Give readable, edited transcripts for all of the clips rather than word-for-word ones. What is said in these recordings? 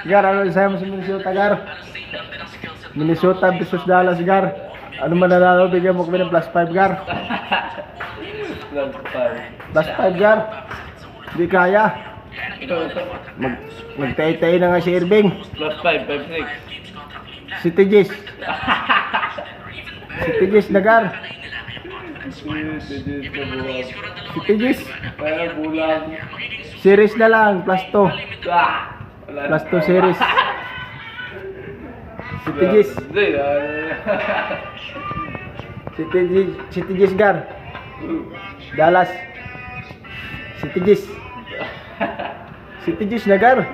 Gar, ano sa'yo mo sa Minnesota, Gar? Minnesota versus Dallas, Gar. Ano mananalo, bigyan mo kami ng +5, Gar. +5, Gar. Hindi kaya. Magtay-tay na nga si Irving. +5, 5-6. Si Tijis. Si Tijis na, Gar. Si Tijis. Kaya bulang. Series na lang, +2. +2 series. Si Tijis. Si Tijis, Gar. Dallas. Si Tijis. Si Tijis na, Gar.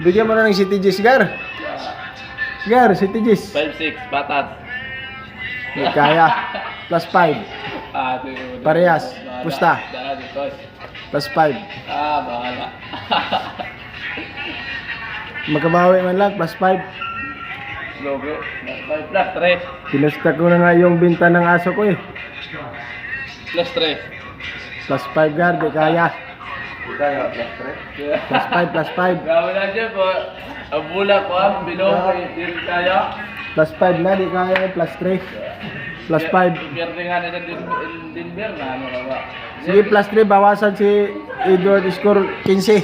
Bigyan mo na ng si Tijis, Gar. Gar, si Tijis. 5-6, batas. Hindi kaya. +5. Parehas. Pusta. +5. Bahala. Magkabawi man lang, +5. Logo. 5+3. Pinusta ko na nga yung binta ng aso ko eh. +3. +5, Gar, di kaya. Kaya, +5. Grabe na dyan po. Ang bula ko ang bilog. Hindi rin kaya. +5 na, di kaya. +3. +5. Piyerde nga nila Denver na ano ka ba? Sige, +3, bawasan si Edward score 15.